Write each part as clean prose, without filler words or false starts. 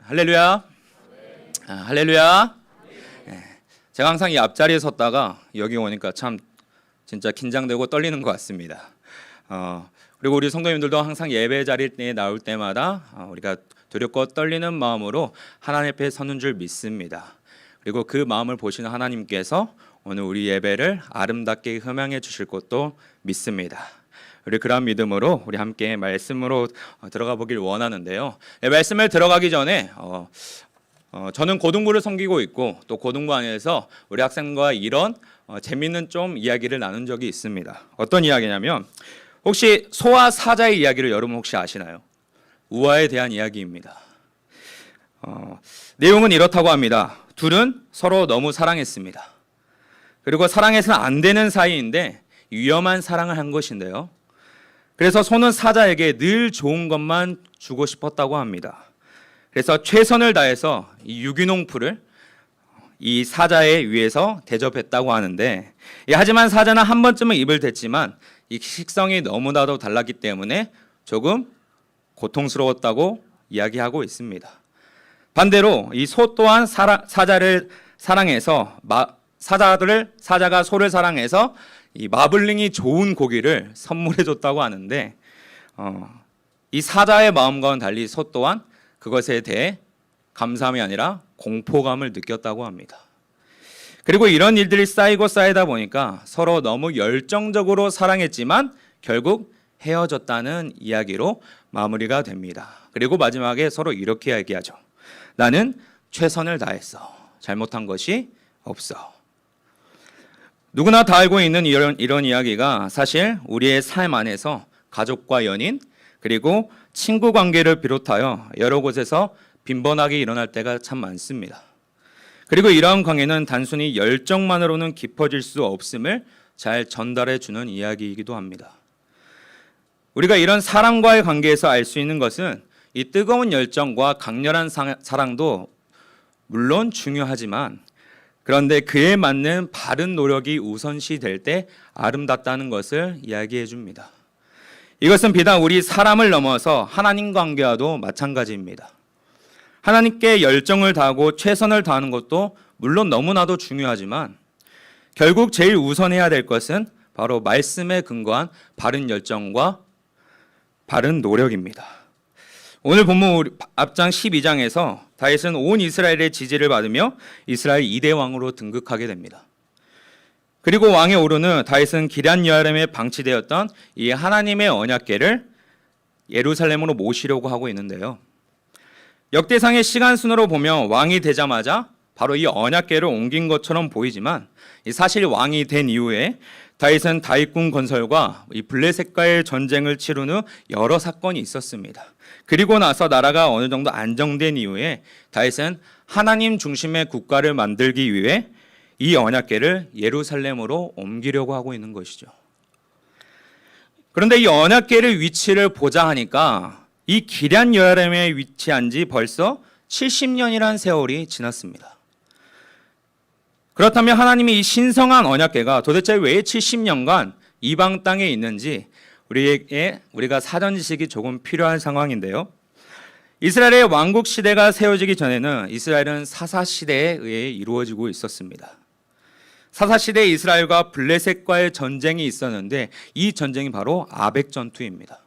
할렐루야. 할렐루야. 제가 항상 이 앞자리에 섰다가 여기 오니까 참 진짜 긴장되고 떨리는 것 같습니다. 그리고 우리 성도님들도 항상 예배 자리에 나올 때마다 우리가 두렵고 떨리는 마음으로 하나님 앞에 서는 줄 믿습니다. 그리고 그 마음을 보시는 하나님께서 오늘 우리 예배를 아름답게 흠양해 주실 것도 믿습니다. 우리 그런 믿음으로 우리 함께 말씀으로 들어가 보길 원하는데요. 말씀을 들어가기 전에 저는 고등부를 섬기고 있고 또 고등부 안에서 우리 학생과 이런 재밌는 좀 이야기를 나눈 적이 있습니다. 어떤 이야기냐면 혹시 소와 사자의 이야기를 여러분 혹시 아시나요? 우화에 대한 이야기입니다. 내용은 이렇다고 합니다. 둘은 서로 너무 사랑했습니다. 그리고 사랑해서는 안 되는 사이인데 위험한 사랑을 한 것인데요. 그래서 소는 사자에게 늘 좋은 것만 주고 싶었다고 합니다. 그래서 최선을 다해서 이 유기농 풀을 이 사자의 위에서 대접했다고 하는데, 하지만 사자는 한 번쯤은 입을 댔지만 이 식성이 너무나도 달랐기 때문에 조금 고통스러웠다고 이야기하고 있습니다. 반대로 이 소 또한 사자를 사랑해서 사자가 소를 사랑해서 이 마블링이 좋은 고기를 선물해 줬다고 하는데, 이 사자의 마음과는 달리 소 또한 그것에 대해 감사함이 아니라 공포감을 느꼈다고 합니다. 그리고 이런 일들이 쌓이고 쌓이다 보니까 서로 너무 열정적으로 사랑했지만 결국 헤어졌다는 이야기로 마무리가 됩니다. 그리고 마지막에 서로 이렇게 이야기하죠. 나는 최선을 다했어. 잘못한 것이 없어. 누구나 다 알고 있는 이런 이야기가 사실 우리의 삶 안에서 가족과 연인 그리고 친구 관계를 비롯하여 여러 곳에서 빈번하게 일어날 때가 참 많습니다. 그리고 이러한 관계는 단순히 열정만으로는 깊어질 수 없음을 잘 전달해 주는 이야기이기도 합니다. 우리가 이런 사랑과의 관계에서 알 수 있는 것은 이 뜨거운 열정과 강렬한 사랑도 물론 중요하지만 그런데 그에 맞는 바른 노력이 우선시 될 때 아름답다는 것을 이야기해 줍니다. 이것은 비단 우리 사람을 넘어서 하나님 관계와도 마찬가지입니다. 하나님께 열정을 다하고 최선을 다하는 것도 물론 너무나도 중요하지만 결국 제일 우선해야 될 것은 바로 말씀에 근거한 바른 열정과 바른 노력입니다. 오늘 본문 앞장 12장에서 다윗은 온 이스라엘의 지지를 받으며 이스라엘 2대 왕으로 등극하게 됩니다. 그리고 왕에 오르는 다윗은 기럇 여아림에 방치되었던 이 하나님의 언약궤를 예루살렘으로 모시려고 하고 있는데요. 역대상의 시간 순으로 보면 왕이 되자마자 바로 이 언약궤를 옮긴 것처럼 보이지만 사실 왕이 된 이후에 다윗은 다윗궁 건설과 이 블레셋과의 전쟁을 치른 후 여러 사건이 있었습니다. 그리고 나서 나라가 어느 정도 안정된 이후에 다윗은 하나님 중심의 국가를 만들기 위해 이 언약궤를 예루살렘으로 옮기려고 하고 있는 것이죠. 그런데 이 언약궤의 위치를 보자 하니까 이 기럇 여아림에 위치한 지 벌써 70년이라는 세월이 지났습니다. 그렇다면 하나님이 이 신성한 언약궤가 도대체 왜 70년간 이방 땅에 있는지 우리가 사전 지식이 조금 필요한 상황인데요. 이스라엘의 왕국 시대가 세워지기 전에는 이스라엘은 사사 시대에 의해 이루어지고 있었습니다. 사사 시대에 이스라엘과 블레셋과의 전쟁이 있었는데 이 전쟁이 바로 아벡 전투입니다.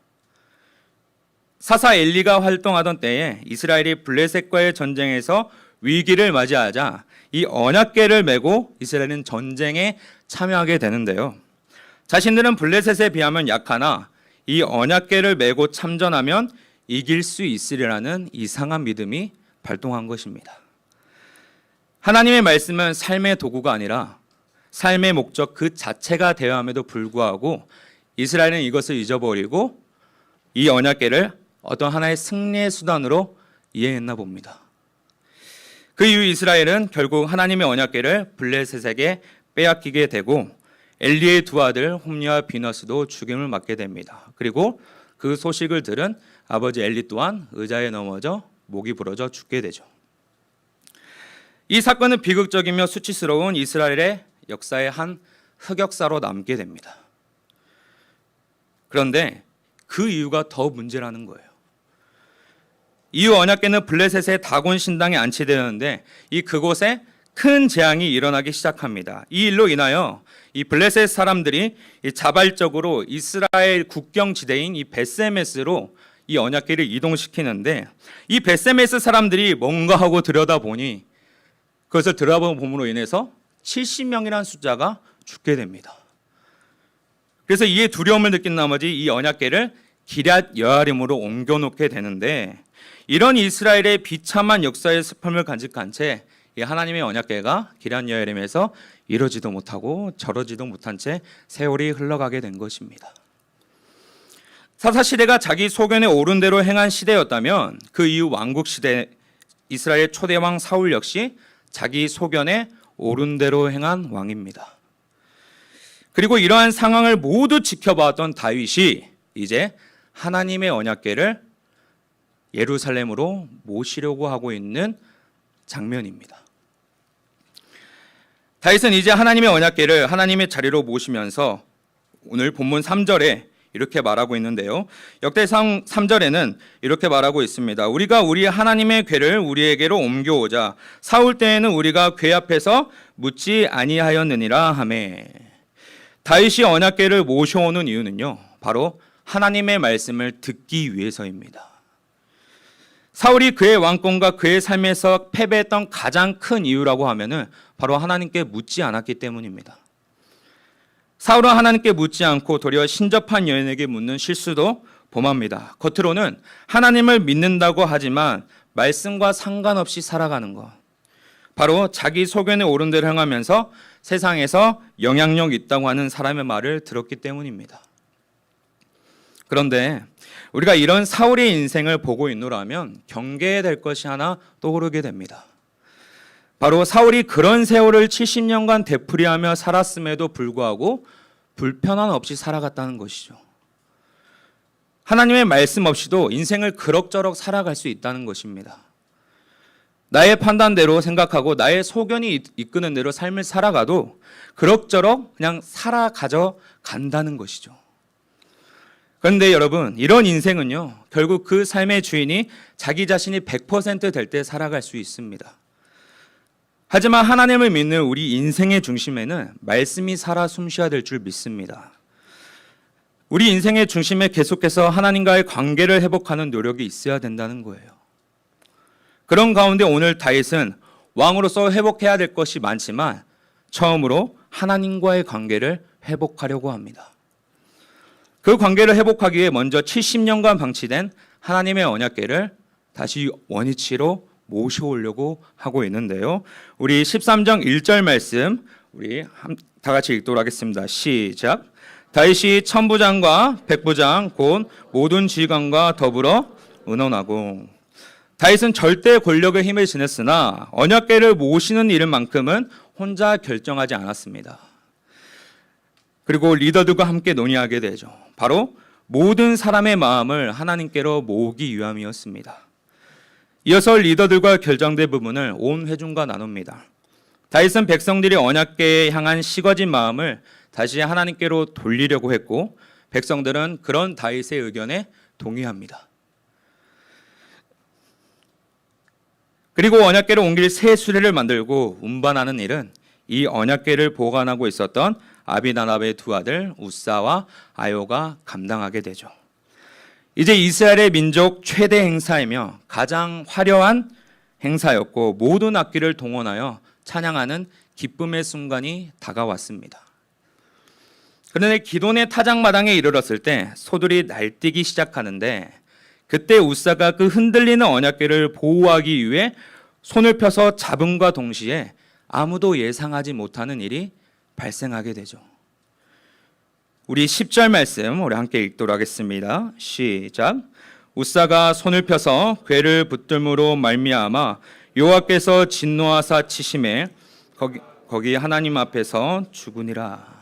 사사 엘리가 활동하던 때에 이스라엘이 블레셋과의 전쟁에서 위기를 맞이하자 이 언약궤를 메고 이스라엘은 전쟁에 참여하게 되는데요. 자신들은 블레셋에 비하면 약하나 이 언약궤를 메고 참전하면 이길 수 있으리라는 이상한 믿음이 발동한 것입니다. 하나님의 말씀은 삶의 도구가 아니라 삶의 목적 그 자체가 되어야 함에도 불구하고 이스라엘은 이것을 잊어버리고 이 언약궤를 어떤 하나의 승리의 수단으로 이해했나 봅니다. 그 이후 이스라엘은 결국 하나님의 언약궤를 블레셋에게 빼앗기게 되고 엘리의 두 아들 홈리와 비너스도 죽임을 맞게 됩니다. 그리고 그 소식을 들은 아버지 엘리 또한 의자에 넘어져 목이 부러져 죽게 되죠. 이 사건은 비극적이며 수치스러운 이스라엘의 역사의 한 흑역사로 남게 됩니다. 그런데 그 이유가 더 문제라는 거예요. 이후 언약궤는 블레셋의 다곤 신당에 안치되었는데 그곳에 큰 재앙이 일어나기 시작합니다. 이 일로 인하여 이 블레셋 사람들이 자발적으로 이스라엘 국경 지대인 이 베스메스로 이 언약궤를 이동시키는데, 이 베스메스 사람들이 뭔가 하고 들여다보니 그것을 들여다봄으로 인해서 70명이라는 숫자가 죽게 됩니다. 그래서 이에 두려움을 느낀 나머지 이 언약궤를 기럇 여아림으로 옮겨놓게 되는데, 이런 이스라엘의 비참한 역사의 슬픔을 간직한 채 이 하나님의 언약궤가 기럇 여아림에서 이루어지도 못하고 저러지도 못한 채 세월이 흘러가게 된 것입니다. 사사시대가 자기 소견에 옳은 대로 행한 시대였다면 그 이후 왕국시대 이스라엘 초대왕 사울 역시 자기 소견에 옳은 대로 행한 왕입니다. 그리고 이러한 상황을 모두 지켜봤던 다윗이 이제 하나님의 언약궤를 예루살렘으로 모시려고 하고 있는 장면입니다. 다윗은 이제 하나님의 언약궤를 하나님의 자리로 모시면서 오늘 본문 3절에 이렇게 말하고 있는데요. 역대상 3절에는 이렇게 말하고 있습니다. 우리가 우리 하나님의 궤를 우리에게로 옮겨오자. 사울 때에는 우리가 궤 앞에서 묻지 아니하였느니라 하매. 다윗이 언약궤를 모셔오는 이유는요, 바로 하나님의 말씀을 듣기 위해서입니다. 사울이 그의 왕권과 그의 삶에서 패배했던 가장 큰 이유라고 하면은 바로 하나님께 묻지 않았기 때문입니다. 사울은 하나님께 묻지 않고 도리어 신접한 여인에게 묻는 실수도 범합니다. 겉으로는 하나님을 믿는다고 하지만 말씀과 상관없이 살아가는 것, 바로 자기 소견에 옳은 대로 행하면서 세상에서 영향력 있다고 하는 사람의 말을 들었기 때문입니다. 그런데 우리가 이런 사울의 인생을 보고 있노라면 경계해야 될 것이 하나 떠오르게 됩니다. 바로 사울이 그런 세월을 70년간 되풀이하며 살았음에도 불구하고 불편함 없이 살아갔다는 것이죠. 하나님의 말씀 없이도 인생을 그럭저럭 살아갈 수 있다는 것입니다. 나의 판단대로 생각하고 나의 소견이 이끄는 대로 삶을 살아가도 그럭저럭 그냥 살아가져 간다는 것이죠. 그런데 여러분, 이런 인생은요, 결국 그 삶의 주인이 자기 자신이 100% 될 때 살아갈 수 있습니다. 하지만 하나님을 믿는 우리 인생의 중심에는 말씀이 살아 숨쉬어야 될 줄 믿습니다. 우리 인생의 중심에 계속해서 하나님과의 관계를 회복하는 노력이 있어야 된다는 거예요. 그런 가운데 오늘 다윗은 왕으로서 회복해야 될 것이 많지만 처음으로 하나님과의 관계를 회복하려고 합니다. 그 관계를 회복하기 위해 먼저 70년간 방치된 하나님의 언약궤를 다시 원위치로 모셔오려고 하고 있는데요. 우리 13장 1절 말씀 우리 다 같이 읽도록 하겠습니다. 시작. 다윗이 천부장과 백부장 곧 모든 지휘관과 더불어 의논하고. 다윗은 절대 권력의 힘을 지녔으나 언약궤를 모시는 일만큼은 혼자 결정하지 않았습니다. 그리고 리더들과 함께 논의하게 되죠. 바로 모든 사람의 마음을 하나님께로 모으기 위함이었습니다. 이어서 리더들과 결정된 부분을 온 회중과 나눕니다. 다윗은 백성들이 언약궤에 향한 식어진 마음을 다시 하나님께로 돌리려고 했고, 백성들은 그런 다윗의 의견에 동의합니다. 그리고 언약궤를 옮길 새 수레를 만들고 운반하는 일은 이 언약궤를 보관하고 있었던 아비나답의 두 아들 우사와 아요가 감당하게 되죠. 이제 이스라엘의 민족 최대 행사이며 가장 화려한 행사였고 모든 악기를 동원하여 찬양하는 기쁨의 순간이 다가왔습니다. 그런데 기돈의 타작마당에 이르렀을 때 소들이 날뛰기 시작하는데, 그때 우사가 그 흔들리는 언약궤를 보호하기 위해 손을 펴서 잡음과 동시에 아무도 예상하지 못하는 일이 발생하게 되죠. 우리 10절 말씀 우리 함께 읽도록 하겠습니다. 시작. 우사가 손을 펴서 궤를 붙들므로 말미암아 여호와께서 진노하사 치심에 거기 하나님 앞에서 죽으니라.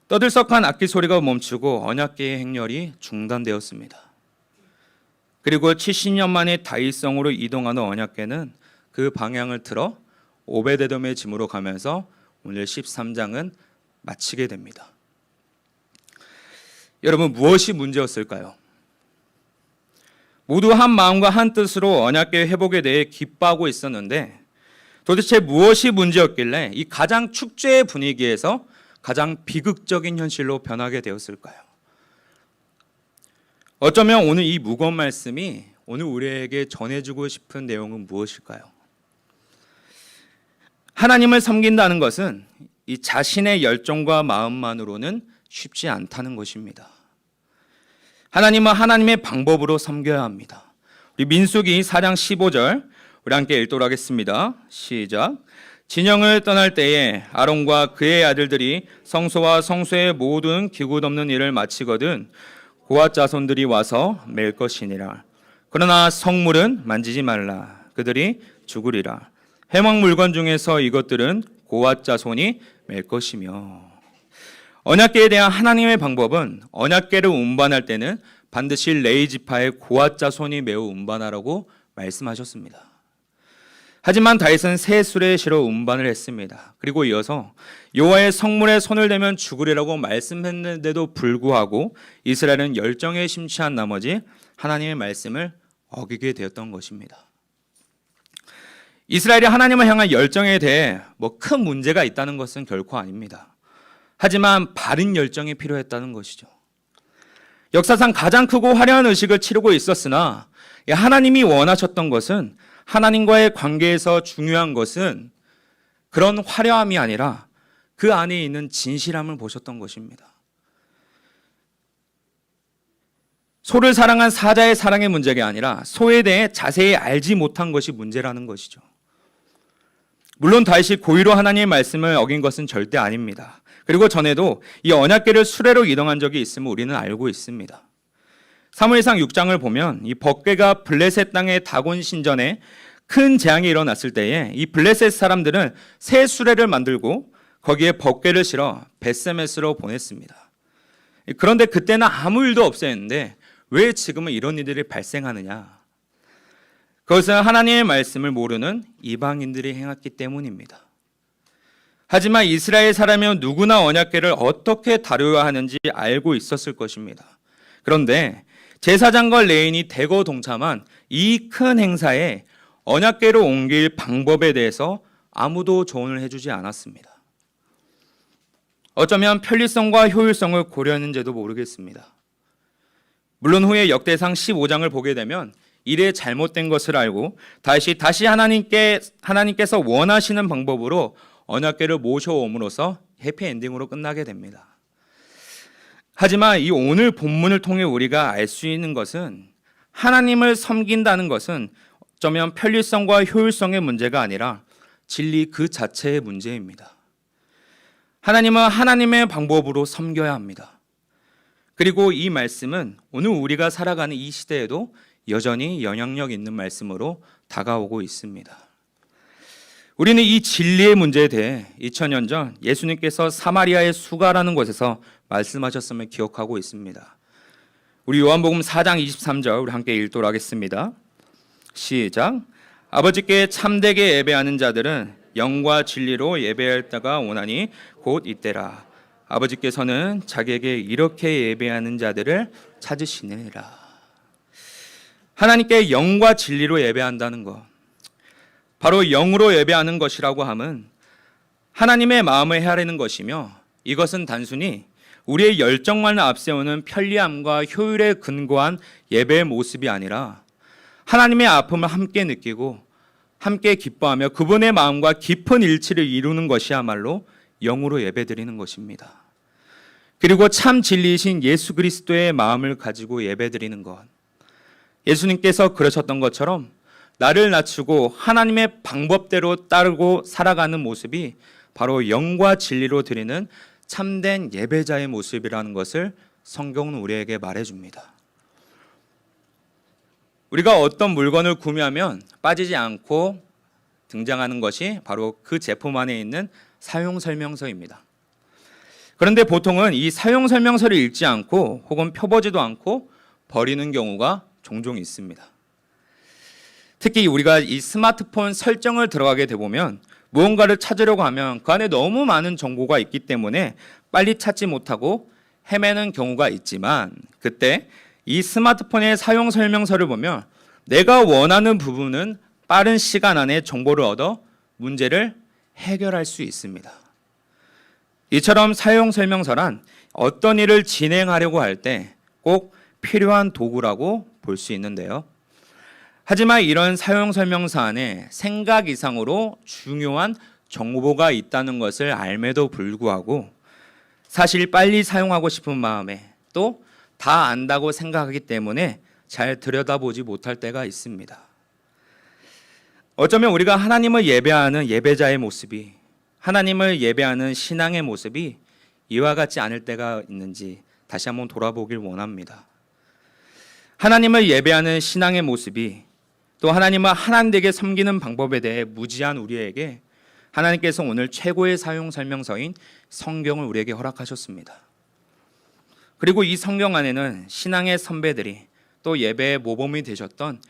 떠들썩한 악기 소리가 멈추고 언약궤의 행렬이 중단되었습니다. 그리고 70년 만에 다윗성으로 이동하는 언약궤는 그 방향을 틀어 오베데돔의 집으로 가면서 오늘 13장은 마치게 됩니다. 여러분, 무엇이 문제였을까요? 모두 한 마음과 한 뜻으로 언약궤 회복에 대해 기뻐하고 있었는데 도대체 무엇이 문제였길래 이 가장 축제의 분위기에서 가장 비극적인 현실로 변하게 되었을까요? 어쩌면 오늘 이 무거운 말씀이 오늘 우리에게 전해주고 싶은 내용은 무엇일까요? 하나님을 섬긴다는 것은 이 자신의 열정과 마음만으로는 쉽지 않다는 것입니다. 하나님은 하나님의 방법으로 섬겨야 합니다. 우리 민수기 4장 15절 우리 함께 읽도록 하겠습니다. 시작. 진영을 떠날 때에 아론과 그의 아들들이 성소와 성소의 모든 기구 덮는 일을 마치거든 고앗 자손들이 와서 맬 것이니라. 그러나 성물은 만지지 말라. 그들이 죽으리라. 회막 물건 중에서 이것들은 고앗 자손이 맬 것이며. 언약궤에 대한 하나님의 방법은 언약궤를 운반할 때는 반드시 레위 지파의 고앗 자손이 매우 운반하라고 말씀하셨습니다. 하지만 다윗은 새 수레시로 운반을 했습니다. 그리고 이어서 여호와의 성물에 손을 대면 죽으리라고 말씀했는데도 불구하고 이스라엘은 열정에 심취한 나머지 하나님의 말씀을 어기게 되었던 것입니다. 이스라엘이 하나님을 향한 열정에 대해 큰 문제가 있다는 것은 결코 아닙니다. 하지만 바른 열정이 필요했다는 것이죠. 역사상 가장 크고 화려한 의식을 치르고 있었으나 하나님이 원하셨던 것은 하나님과의 관계에서 중요한 것은 그런 화려함이 아니라 그 안에 있는 진실함을 보셨던 것입니다. 소를 사랑한 사자의 사랑의 문제가 아니라 소에 대해 자세히 알지 못한 것이 문제라는 것이죠. 물론 다윗이 고의로 하나님의 말씀을 어긴 것은 절대 아닙니다. 그리고 전에도 이 언약궤를 수레로 이동한 적이 있음을 우리는 알고 있습니다. 사무엘상 6장을 보면 이 법궤가 블레셋 땅의 다곤 신전에 큰 재앙이 일어났을 때에 이 블레셋 사람들은 새 수레를 만들고 거기에 법궤를 실어 벳세메스로 보냈습니다. 그런데 그때는 아무 일도 없었는데 왜 지금은 이런 일들이 발생하느냐? 그것은 하나님의 말씀을 모르는 이방인들이 행했기 때문입니다. 하지만 이스라엘 사람이면 누구나 언약궤를 어떻게 다루어야 하는지 알고 있었을 것입니다. 그런데 제사장과 레인이 대거 동참한 이 큰 행사에 언약궤로 옮길 방법에 대해서 아무도 조언을 해주지 않았습니다. 어쩌면 편리성과 효율성을 고려했는지도 모르겠습니다. 물론 후에 역대상 15장을 보게 되면 일에 잘못된 것을 알고 다시 하나님께서 원하시는 방법으로 언약궤를 모셔옴으로써 해피엔딩으로 끝나게 됩니다. 하지만 이 오늘 본문을 통해 우리가 알 수 있는 것은 하나님을 섬긴다는 것은 어쩌면 편리성과 효율성의 문제가 아니라 진리 그 자체의 문제입니다. 하나님은 하나님의 방법으로 섬겨야 합니다. 그리고 이 말씀은 오늘 우리가 살아가는 이 시대에도 여전히 영향력 있는 말씀으로 다가오고 있습니다. 우리는 이 진리의 문제에 대해 2000년 전 예수님께서 사마리아의 수가라는 곳에서 말씀하셨음을 기억하고 있습니다. 우리 요한복음 4장 23절 우리 함께 읽도록 하겠습니다. 시작. 아버지께 참되게 예배하는 자들은 영과 진리로 예배할 때가 오나니 곧 이때라. 아버지께서는 자기에게 이렇게 예배하는 자들을 찾으시느니라. 하나님께 영과 진리로 예배한다는 것, 바로 영으로 예배하는 것이라고 함은 하나님의 마음을 헤아리는 것이며 이것은 단순히 우리의 열정만을 앞세우는 편리함과 효율에 근거한 예배의 모습이 아니라 하나님의 아픔을 함께 느끼고 함께 기뻐하며 그분의 마음과 깊은 일치를 이루는 것이야말로 영으로 예배드리는 것입니다. 그리고 참 진리이신 예수 그리스도의 마음을 가지고 예배드리는 것, 예수님께서 그러셨던 것처럼 나를 낮추고 하나님의 방법대로 따르고 살아가는 모습이 바로 영과 진리로 드리는 참된 예배자의 모습이라는 것을 성경은 우리에게 말해줍니다. 우리가 어떤 물건을 구매하면 빠지지 않고 등장하는 것이 바로 그 제품 안에 있는 사용설명서입니다. 그런데 보통은 이 사용설명서를 읽지 않고 혹은 펴보지도 않고 버리는 경우가 종종 있습니다. 특히 우리가 이 스마트폰 설정을 들어가게 되보면 무언가를 찾으려고 하면 그 안에 너무 많은 정보가 있기 때문에 빨리 찾지 못하고 헤매는 경우가 있지만 그때 이 스마트폰의 사용 설명서를 보면 내가 원하는 부분은 빠른 시간 안에 정보를 얻어 문제를 해결할 수 있습니다. 이처럼 사용 설명서란 어떤 일을 진행하려고 할 때 꼭 필요한 도구라고 볼 수 있는데요. 하지만 이런 사용 설명서 안에 생각 이상으로 중요한 정보가 있다는 것을 알매도 불구하고 사실 빨리 사용하고 싶은 마음에 또 다 안다고 생각하기 때문에 잘 들여다보지 못할 때가 있습니다. 어쩌면 우리가 하나님을 예배하는 예배자의 모습이, 하나님을 예배하는 신앙의 모습이 이와 같지 않을 때가 있는지 다시 한번 돌아보길 원합니다. 하나님을 예배하는 신앙의 모습이, 또 하나님을 하나님되게 섬기는 방법에 대해 무지한 우리에게 하나님께서 오늘 최고의 사용 설명서인 성경을 우리에게 허락하셨습니다. 그리고 이 성경 안에는 신앙의 선배들이 또 예배의 모범이 되셨던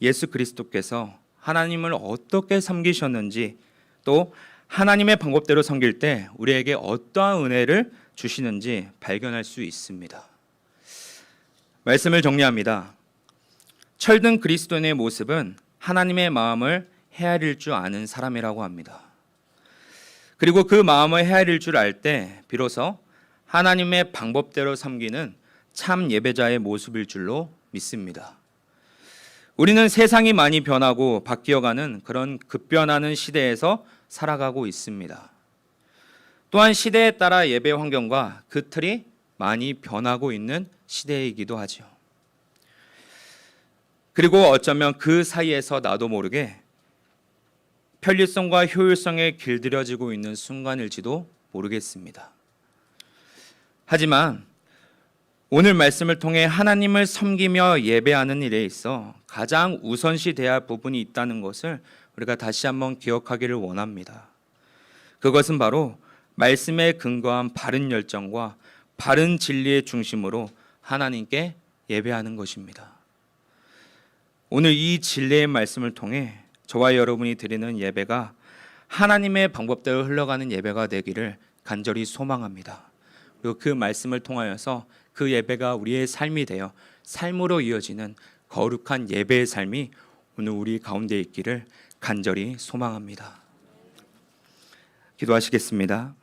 예수 그리스도께서 하나님을 어떻게 섬기셨는지, 또 하나님의 방법대로 섬길 때 우리에게 어떠한 은혜를 주시는지 발견할 수 있습니다. 말씀을 정리합니다. 철든 그리스도인의 모습은 하나님의 마음을 헤아릴 줄 아는 사람이라고 합니다. 그리고 그 마음을 헤아릴 줄 알 때 비로소 하나님의 방법대로 섬기는 참 예배자의 모습일 줄로 믿습니다. 우리는 세상이 많이 변하고 바뀌어가는 그런 급변하는 시대에서 살아가고 있습니다. 또한 시대에 따라 예배 환경과 그 틀이 많이 변하고 있는 시대이기도 하죠. 그리고 어쩌면 그 사이에서 나도 모르게 편리성과 효율성에 길들여지고 있는 순간일지도 모르겠습니다. 하지만 오늘 말씀을 통해 하나님을 섬기며 예배하는 일에 있어 가장 우선시 돼야 할 부분이 있다는 것을 우리가 다시 한번 기억하기를 원합니다. 그것은 바로 말씀에 근거한 바른 열정과 바른 진리의 중심으로 하나님께 예배하는 것입니다. 오늘 이 진리의 말씀을 통해 저와 여러분이 드리는 예배가 하나님의 방법대로 흘러가는 예배가 되기를 간절히 소망합니다. 그리고 그 말씀을 통하여서 그 예배가 우리의 삶이 되어 삶으로 이어지는 거룩한 예배의 삶이 오늘 우리 가운데 있기를 간절히 소망합니다. 기도하시겠습니다.